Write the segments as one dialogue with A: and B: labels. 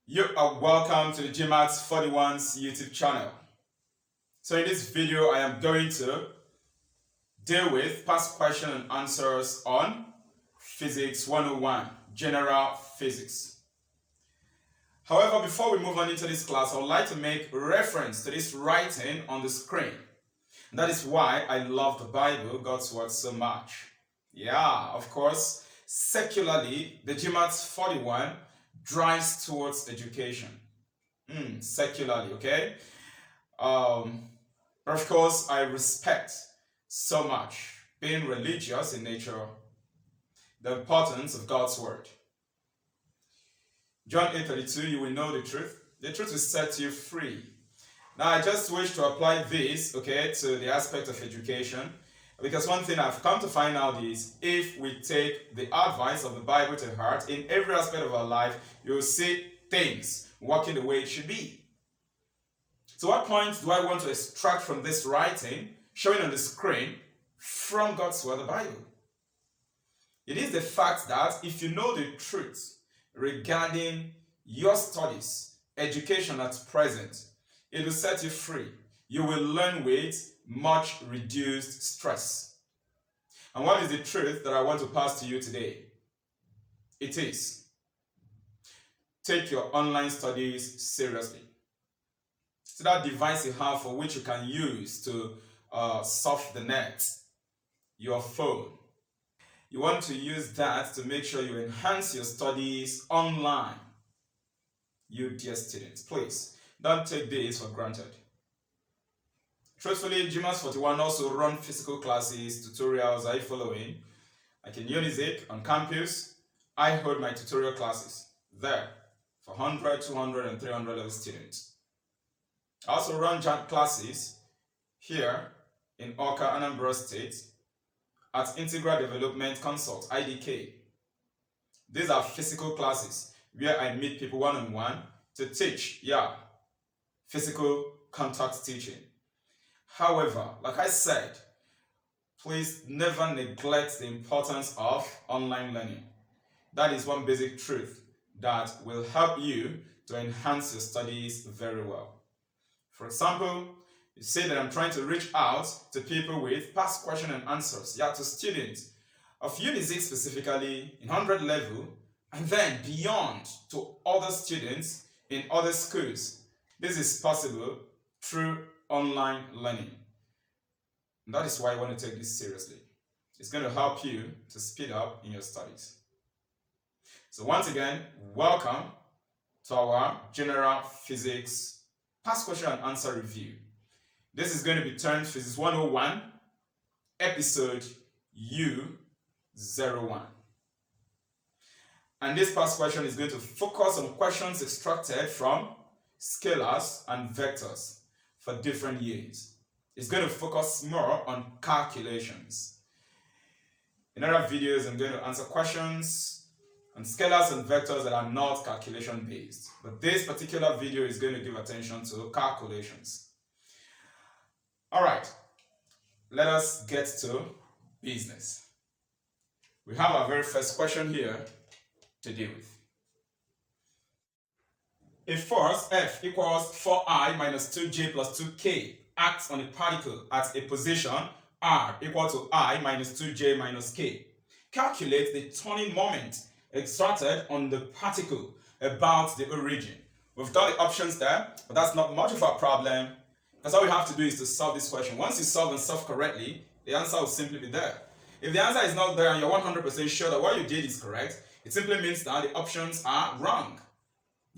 A: You are welcome to the GMAT 41's YouTube channel. So in this video, I am going to deal with past question and answers on Physics 101, General Physics. However, before we move on into this class, I would like to make reference to this writing on the screen. And that is why I love the Bible, God's Word, so much. Yeah, of course, secularly, the GMAT 41 drives towards education. Secularly, okay? But of course, I respect so much, being religious in nature, the importance of God's Word. John 8:32, you will know the truth. The truth will set you free. Now, I just wish to apply this, okay, to the aspect of education, because one thing I've come to find out is if we take the advice of the Bible to heart, in every aspect of our life, you'll see things working the way it should be. So what point do I want to extract from this writing, showing on the screen, from God's Word, the Bible? It is the fact that if you know the truth regarding your studies, education at present, it will set you free. You will learn with much reduced stress. And what is the truth that I want to pass to you today? It is, take your online studies seriously. So that device you have for which you can use to surf the net, your phone. You want to use that to make sure you enhance your studies online. You dear students, please, don't take this for granted. Truthfully, GMAT 41 also run physical classes, tutorials. Are you following? Like in Unizik, on campus, I hold my tutorial classes there for 100, 200, and 300 level students. I also run jam classes here in Oka, Anambra State at Integral Development Consult, IDK. These are physical classes where I meet people one-on-one to teach, physical contact teaching. However, like I said, please never neglect the importance of online learning. That is one basic truth that will help you to enhance your studies very well. For example, you say that I'm trying to reach out to people with past question and answers, to students of Unizik specifically in 100 level, and then beyond to other students in other schools. This is possible through online learning. And that is why I want to take this seriously. It's going to help you to speed up in your studies. So once again, welcome to our General Physics Past Question and Answer Review. This is going to be termed Physics 101, episode U01. And this past question is going to focus on questions extracted from scalars and vectors for different years. It's going to focus more on calculations. In other videos, I'm going to answer questions on scalars and vectors that are not calculation based. But this particular video is going to give attention to calculations. All right, let us get to business. We have our very first question here to deal with. If force F equals 4I minus 2J plus 2K acts on a particle at a position R equal to I minus 2J minus K, calculate the turning moment exerted on the particle about the origin. We've got the options there, but that's not much of a problem, because all we have to do is to solve this question. Once you solve and solve correctly, the answer will simply be there. If the answer is not there and you're 100% sure that what you did is correct, it simply means that the options are wrong.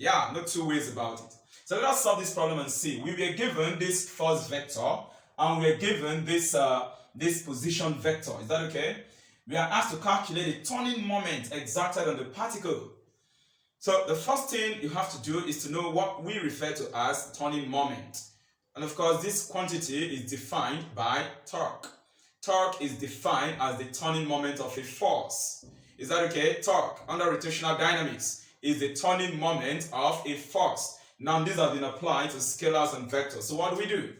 A: No two ways about it. So let us solve this problem and see. We were given this force vector and we are given this position vector. Is that okay? We are asked to calculate the turning moment exerted on the particle. So the first thing you have to do is to know what we refer to as turning moment. And of course, this quantity is defined by torque. Torque is defined as the turning moment of a force. Is that okay? Torque, under rotational dynamics, is the turning moment of a force. Now, these have been applied to scalars and vectors. So what do?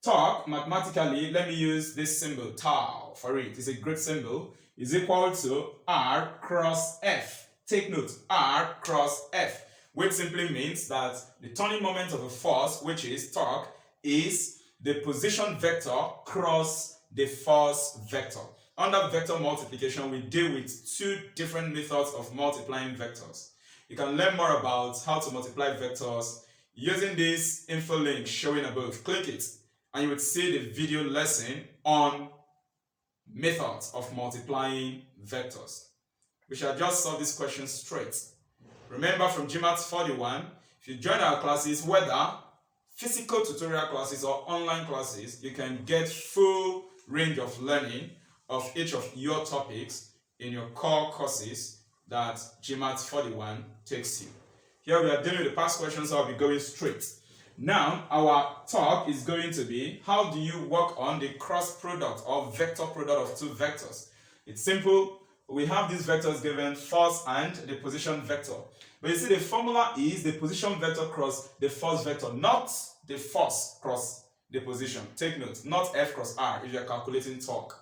A: Torque, mathematically, let me use this symbol, tau, for it. It's a Greek symbol. Is equal to R cross F. Take note, R cross F. which simply means that the turning moment of a force, which is torque, is the position vector cross the force vector. Under vector multiplication, we deal with two different methods of multiplying vectors. You can learn more about how to multiply vectors using this info link showing above. Click it and you would see the video lesson on methods of multiplying vectors. We shall just solve this question straight. Remember from GMAT 41, if you join our classes, whether physical tutorial classes or online classes, you can get full range of learning of each of your topics in your core courses that GMAT 41 takes you. Here we are dealing with the past questions, so I'll be going straight. Now, our talk is going to be, how do you work on the cross product or vector product of two vectors? It's simple. We have these vectors given, force and the position vector. But you see, the formula is the position vector cross the force vector, not the force cross the position. Take note, not F cross R if you're calculating torque.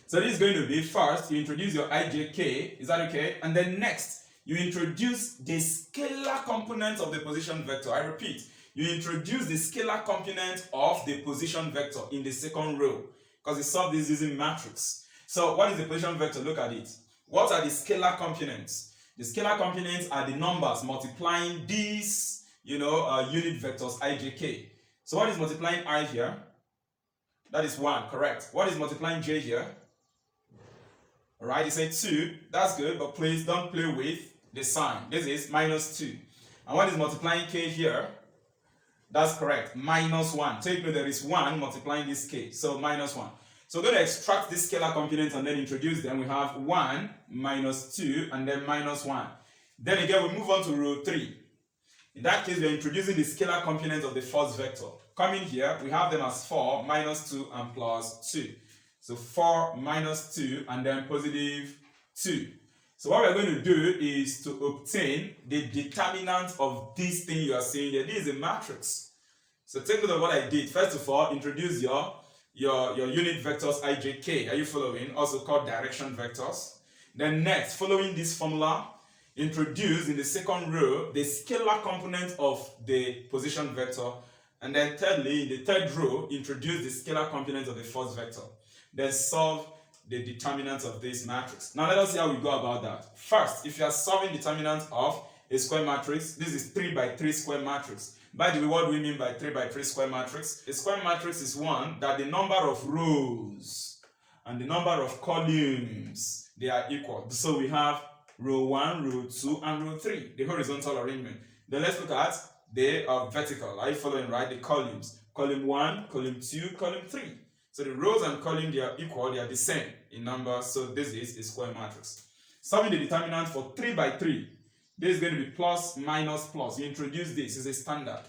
A: So this is going to be, first, you introduce your ijk, is that okay? And then next, you introduce the scalar component of the position vector. I repeat, you introduce the scalar component of the position vector in the second row, because we solve this using matrix. So what is the position vector? Look at it. What are the scalar components? The scalar components are the numbers multiplying these, unit vectors ijk. So what is multiplying I here? That is 1, correct. What is multiplying j here? Alright, you say 2, that's good, but please don't play with the sign. This is minus 2. And what is multiplying k here? That's correct, minus 1. Take note there is 1 multiplying this k, so minus 1. So we're going to extract these scalar components and then introduce them. We have 1 minus 2 and then minus 1. Then again, we move on to row 3. In that case, we are introducing the scalar component of the force vector. Coming here, we have them as 4 minus 2 and plus 2. So 4 minus 2 and then positive 2. So what we're going to do is to obtain the determinant of this thing you are seeing here. This is a matrix. So take note of what I did. First of all, introduce your unit vectors ijk. Are you following? Also called direction vectors. Then next, following this formula, introduce in the second row the scalar component of the position vector. And then thirdly, in the third row, introduce the scalar component of the force vector. Then solve the determinant of this matrix. Now let us see how we go about that. First, if you are solving determinant of a square matrix, this is 3 by 3 square matrix. By the way, what do we mean by 3 by 3 square matrix? A square matrix is one that the number of rows and the number of columns, they are equal. So we have row 1, row 2, and row 3, the horizontal arrangement. Then let's look at the vertical. Are you following, right? The columns. Column 1, column 2, column 3. So the rows and columns, they are equal, they are the same in number, so this is a square matrix. Solving the determinant for 3 by 3, this is going to be plus, minus, plus. You introduce this, it's a standard.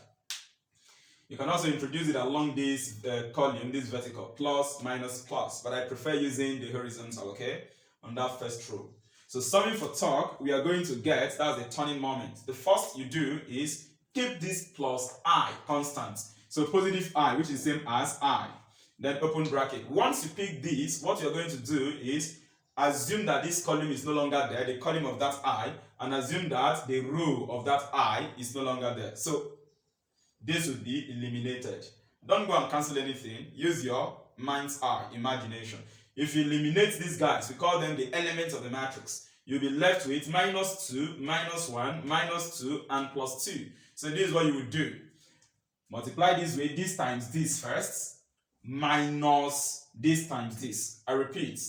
A: You can also introduce it along this column, this vertical, plus, minus, plus, but I prefer using the horizontal, okay, on that first row. So solving for torque, we are going to get, that's the turning moment. The first you do is keep this plus I constant. So positive I, which is the same as I. Then open bracket. Once you pick this, what you're going to do is assume that this column is no longer there, the column of that I, and assume that the row of that I is no longer there. So this would be eliminated. Don't go and cancel anything. Use your mind's eye, imagination. If you eliminate these guys, we call them the elements of the matrix. You'll be left with minus 2, minus 1, minus 2, and plus 2. So this is what you would do. Multiply this way, this times this first, minus this times this. I repeat,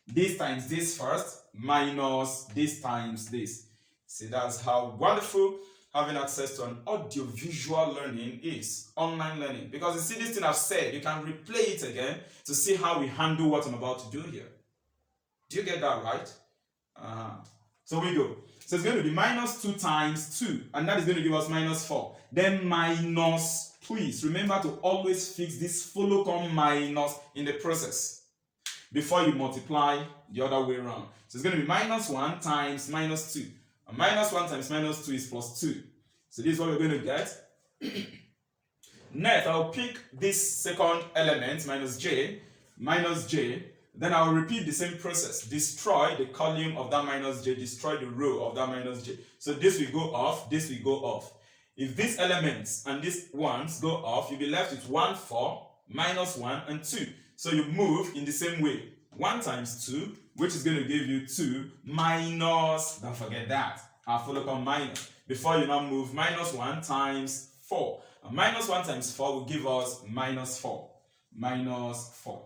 A: this times this first, minus this times this. See, that's how wonderful having access to an audio-visual learning is, online learning. Because you see this thing I've said, you can replay it again to see how we handle what I'm about to do here. Do you get that right? So we go. So it's going to be minus 2 times 2, and that is going to give us minus 4. Then minus, please remember to always fix this follow come minus in the process before you multiply the other way around. So it's going to be minus 1 times minus 2. And minus 1 times minus 2 is plus 2. So this is what we're going to get. Next, I'll pick this second element, minus j, Then I'll repeat the same process. Destroy the column of that minus j, destroy the row of that minus j. So this will go off, this will go off. If these elements and these ones go off, you'll be left with 1, 4, minus 1, and 2. So you move in the same way. 1 times 2, which is going to give you 2, minus, don't forget that, I'll follow up on minus. Before you now move, minus 1 times 4. And minus 1 times 4 will give us minus 4. Minus 4.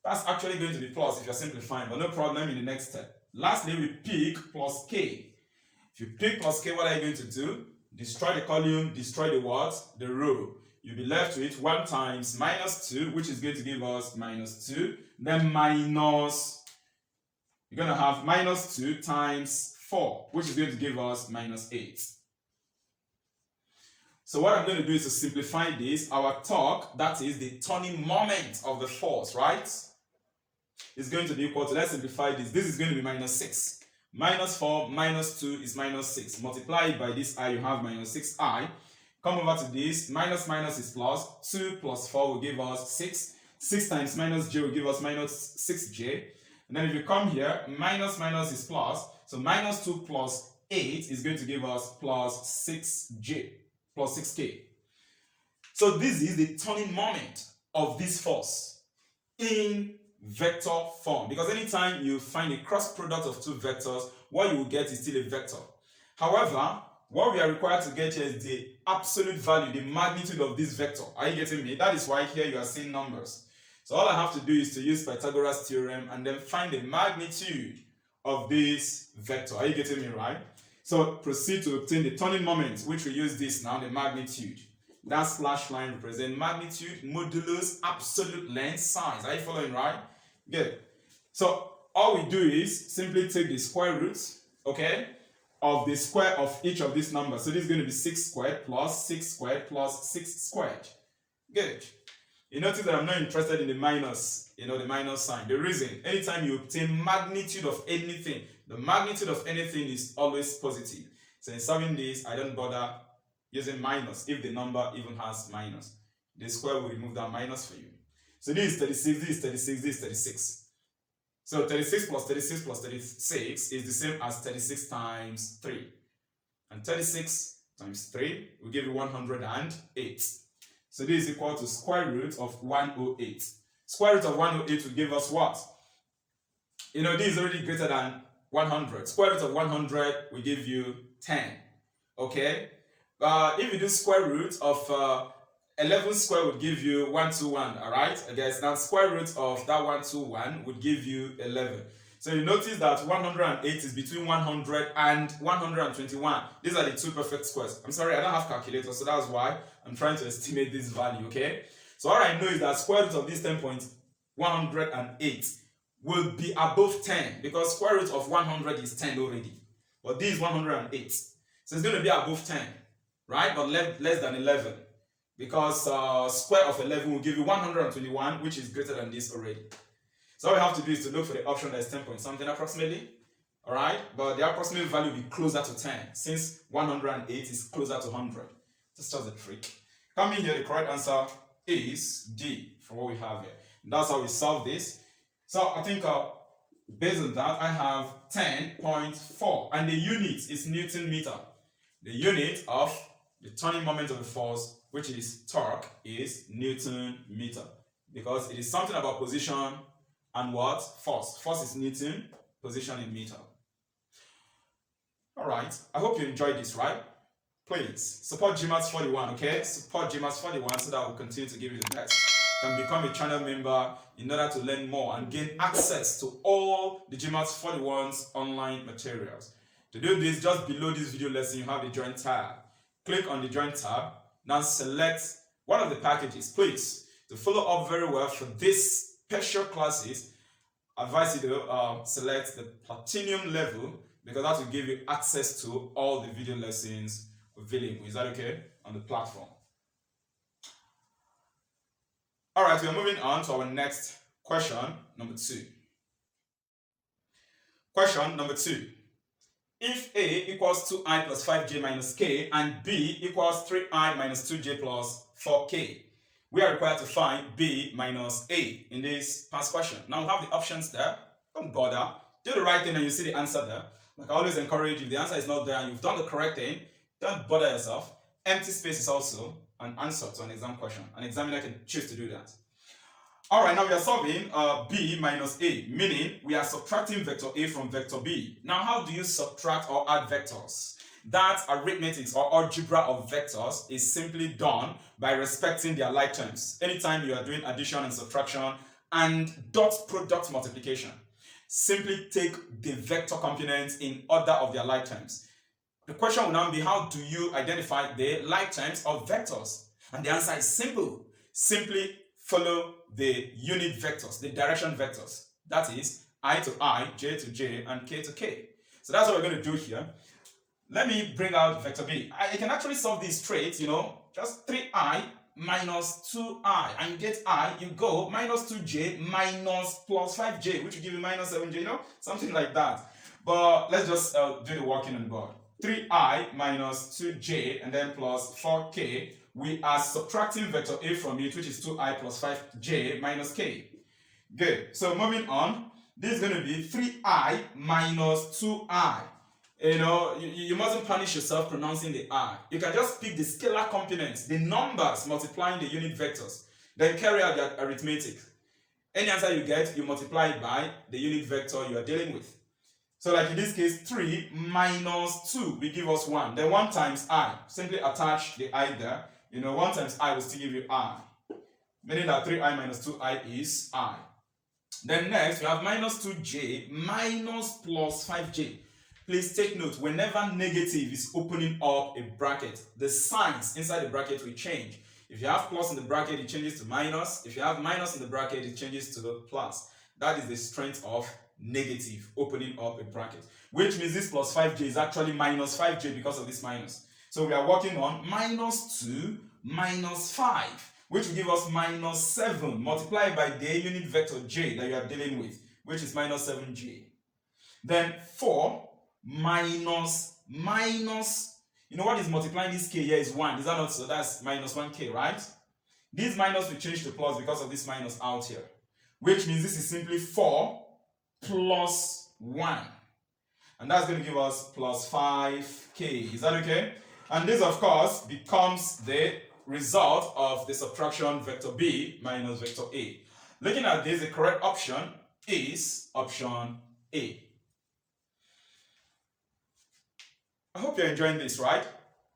A: That's actually going to be plus if you're simplifying, but no problem in the next step. Lastly, we pick plus k. If you pick plus k, what are you going to do? Destroy the column, destroy the what? The row. You'll be left with 1 times minus 2, which is going to give us minus 2. Then minus, you're going to have minus 2 times 4, which is going to give us minus 8. So what I'm going to do is to simplify this. Our torque, that is the turning moment of the force, right? Is going to be equal to, let's simplify this. This is going to be minus 6. Minus 4 minus 2 is minus 6. Multiply it by this i, you have minus 6i. Come over to this. Minus minus is plus. 2 plus 4 will give us 6. 6 times minus j will give us minus 6j. And then if you come here, minus minus is plus. So minus 2 plus 8 is going to give us plus 6j, plus 6k. So this is the turning moment of this force in vector form, because anytime you find a cross product of two vectors, what you will get is still a vector. However, what we are required to get here is the absolute value, the magnitude of this vector. Are you getting me? That is why here you are seeing numbers. So all I have to do is to use Pythagoras theorem and then find the magnitude of this vector. Are you getting me right? So proceed to obtain the turning moment, which we use this now, the magnitude. That slash line represents magnitude, modulus, absolute length, size. Are you following right? Good. So all we do is simply take the square root, okay, of the square of each of these numbers. So this is going to be 6 squared plus 6 squared plus 6 squared. Good. You notice that I'm not interested in the minus, the minus sign. The reason, anytime you obtain magnitude of anything, the magnitude of anything is always positive. So in solving this, I don't bother using minus if the number even has minus. The square will remove that minus for you. So this is 36, this is 36, this is 36. So 36 plus 36 plus 36 is the same as 36 times 3. And 36 times 3 will give you 108. So this is equal to square root of 108. Square root of 108 will give us what? This is already greater than 100. Square root of 100 will give you 10. Okay? If you do square root of 11 square would give you 121, alright? Guys, now square root of that 121 would give you 11. So you notice that 108 is between 100 and 121. These are the two perfect squares. I'm sorry, I don't have calculator, so that's why I'm trying to estimate this value, okay? So all I know is that square root of this 10.108 will be above 10, because square root of 100 is 10 already. But this is 108. So it's going to be above 10, right? But less than 11. Because square of 11 will give you 121, which is greater than this already. So all we have to do is to look for the option that is 10 point something approximately. Alright, but the approximate value will be closer to 10, since 108 is closer to 100. That's just a trick. Coming here, the correct answer is D, for what we have here. And that's how we solve this. So I think based on that, I have 10.4, and the unit is Newton meter. The unit of the turning moment of the force, which is torque, is Newton meter, because it is something about position and what? Force. Force is Newton, position in meter. Alright, I hope you enjoyed this, right? Please support GMATS 41, okay? Support GMATS 41 so that we'll continue to give you the best. You can become a channel member in order to learn more and gain access to all the GMATS 41's online materials. To do this, just below this video lesson, you have the Join tab. Click on the Join tab. Now select one of the packages. Please, to follow up very well for this special classes, I advise you to select the Platinum level, because that will give you access to all the video lessons available. Is that okay? On the platform. Alright, we are moving on to our next question, number 2. Question number 2. If A equals 2i plus 5j minus k and B equals 3i minus 2j plus 4k, we are required to find b minus a in this past question. Now we have the options there. Don't bother. Do the right thing and you see the answer there. Like I always encourage you, if the answer is not there and you've done the correct thing, don't bother yourself. Empty space is also an answer to an exam question. An examiner can choose to do that. Alright, now we are solving b minus a, meaning we are subtracting vector a from vector b. Now how do you subtract or add vectors? That arithmetic or algebra of vectors is simply done by respecting their like terms. Anytime you are doing addition and subtraction and dot product multiplication, simply take the vector components in order of their like terms. The question will now be, how do you identify the like terms of vectors? And the answer is simple. Simply follow the unit vectors, the direction vectors. That is I to I, j to j, and k to k. So that's what we're going to do here. Let me bring out vector b. I can actually solve this straight, just 3i minus 2i, and you get I, you go minus 2j minus plus 5j, which will give you minus 7j, something like that. But let's just do the working on the board. 3i minus 2j and then plus 4k. We are subtracting vector a from it, which is 2i plus 5j minus k. Good. So moving on, this is going to be 3i minus 2i. You mustn't punish yourself pronouncing the I. You can just pick the scalar components, the numbers multiplying the unit vectors. Then carry out the arithmetic. Any answer you get, you multiply it by the unit vector you are dealing with. So like in this case, 3 minus 2 will give us 1. Then 1 times I. Simply attach the I there. 1 times I will still give you I. Meaning that 3i minus 2i is I. Then next, we have minus 2j minus plus 5j. Please take note, whenever negative is opening up a bracket, the signs inside the bracket will change. If you have plus in the bracket, it changes to minus. If you have minus in the bracket, it changes to the plus. That is the strength of negative opening up a bracket. Which means this plus 5j is actually minus 5j because of this minus. So we are working on minus 2 minus 5, which will give us minus 7 multiplied by the unit vector j that you are dealing with, which is minus 7j. Then 4 minus, what is multiplying this k here is 1. Is that not so? That's minus 1k, right? This minus will change to plus because of this minus out here, which means this is simply 4 plus 1. And that's going to give us plus 5k. Is that okay? And this, of course, becomes the result of the subtraction vector b minus vector a. Looking at this, the correct option is option A. I hope you're enjoying this, right?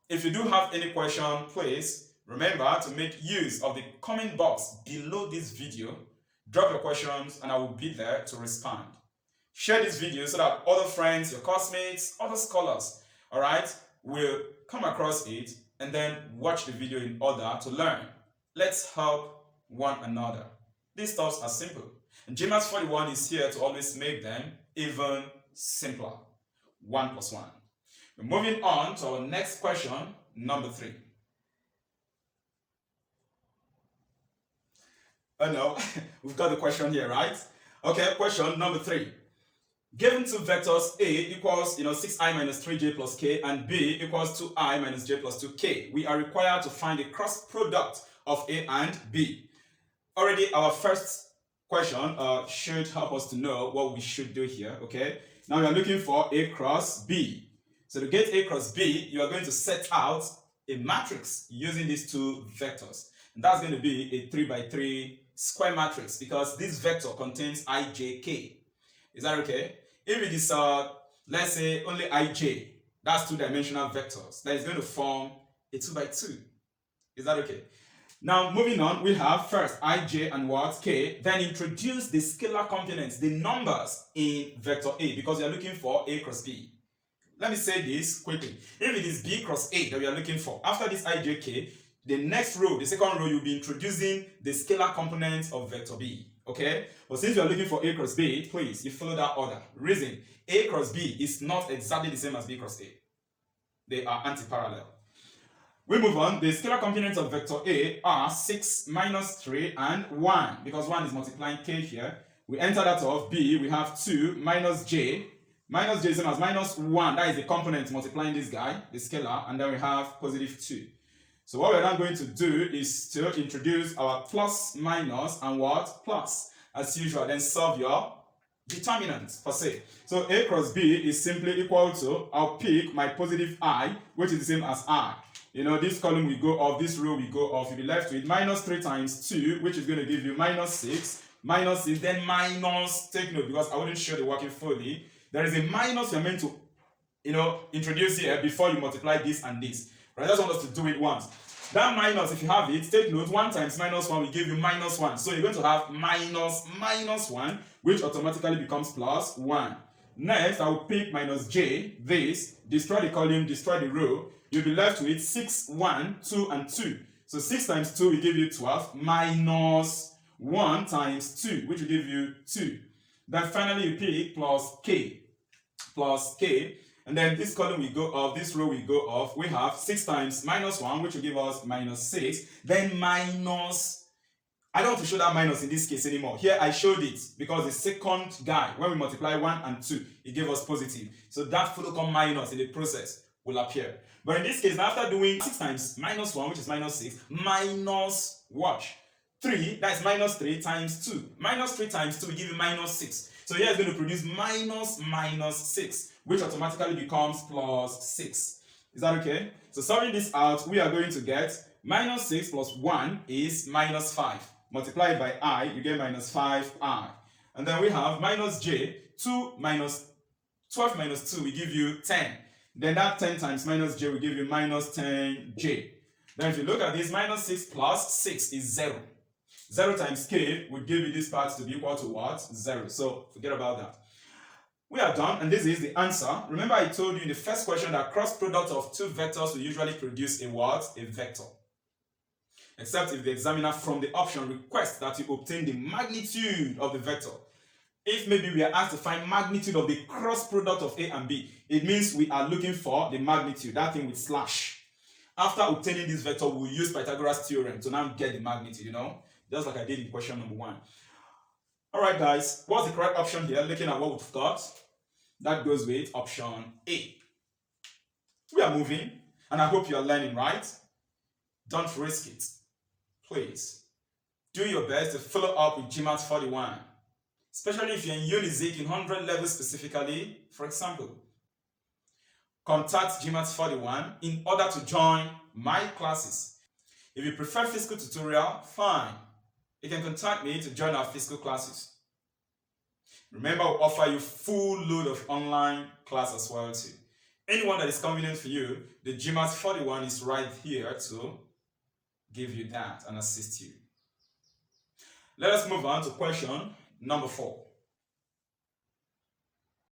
A: If you do have any question, please remember to make use of the comment box below this video. Drop your questions and I will be there to respond. Share this video so that other friends, your classmates, other scholars, alright, will come across it and then watch the video in order to learn. Let's help one another. These stuffs are simple. And GMAT 41 is here to always make them even simpler. 1 plus 1. We're moving on to our next question, number 3. Oh no, we've got the question here, right? Okay, question number 3. Given two vectors A equals 6i minus 3j plus k and B equals 2i minus j plus 2k, we are required to find the cross product of A and B. Already our first question should help us to know what we should do here, okay? Now we are looking for A cross B. So to get A cross B, you are going to set out a matrix using these two vectors. And that's going to be a 3 by 3 square matrix because this vector contains ijk. Is that okay? If it is, let's say, only ij, that's two-dimensional vectors, that is going to form a 2 by 2. Is that okay? Now, moving on, we have first ij and what? K. Then introduce the scalar components, the numbers in vector A, because we are looking for A cross B. Let me say this quickly. If it is B cross A that we are looking for, after this ijk, the next row, the second row, you'll be introducing the scalar components of vector B. Okay? But since you are looking for A cross B, please, you follow that order. Reason, A cross B is not exactly the same as B cross A. They are anti-parallel. We move on. The scalar components of vector A are 6 minus 3 and 1. Because 1 is multiplying K here. We enter that of B. We have 2 minus J. Minus J is same as minus 1. That is the component multiplying this guy, the scalar. And then we have positive 2. So what we're now going to do is to introduce our plus, minus, and what? Plus. As usual, then solve your determinants per se. So a cross b is simply equal to, I'll pick my positive I, which is the same as I. You know, this column will go off, this row will go off. You'll be left with minus 3 times 2, which is going to give you minus 6. Minus 6, then minus, take note, because I wouldn't show the working fully. There is a minus you're meant to, introduce here before you multiply this and this. Right? I just want us to do it once. That minus, if you have it, take note, 1 times minus 1 will give you minus 1. So you're going to have minus 1, which automatically becomes plus 1. Next, I will pick minus j, this, destroy the column, destroy the row. You'll be left with 6, 1, 2, and 2. So 6 times 2 will give you 12, minus 1 times 2, which will give you 2. Then finally you pick plus k. And then this column will go off, this row will go off. We have 6 times minus 1, which will give us minus 6. Then minus, I don't want to show that minus in this case anymore. Here I showed it because the second guy, when we multiply 1 and 2, it gave us positive. So that follow-come minus in the process will appear. But in this case, after doing 6 times minus 1, which is minus 6, minus, watch, 3, that is minus 3 times 2. Minus 3 times 2 will give you minus 6. So here it's going to produce minus 6, which automatically becomes plus 6. Is that okay? So solving this out, we are going to get minus 6 plus 1 is minus 5. Multiplied by I, you get minus 5i. And then we have minus j, 2 minus 12 minus 2 will give you 10. Then that 10 times minus j will give you minus 10j. Then if you look at this, minus 6 plus 6 is 0. 0 times k would give you this part to be equal to what? 0. So forget about that. We are done, and this is the answer. Remember I told you in the first question that cross product of 2 vectors will usually produce a what? A vector. Except if the examiner from the option requests that you obtain the magnitude of the vector. If maybe we are asked to find magnitude of the cross product of A and B, it means we are looking for the magnitude, that thing with slash. After obtaining this vector, we'll use Pythagoras theorem to now get the magnitude, just like I did in question number 1. Alright guys, what's the correct option here? Looking at what we've got, that goes with option A. We are moving, and I hope you are learning, right? Don't risk it. Please, do your best to follow up with GMAT 41. Especially if you're in Unizik in 100 levels specifically, for example. Contact GMAT 41 in order to join my classes. If you prefer physical tutorial, fine. You can contact me to join our physical classes. Remember, we offer you full load of online class as well too. Anyone that is convenient for you, the GMAT 41 is right here to give you that and assist you. Let us move on to question number 4.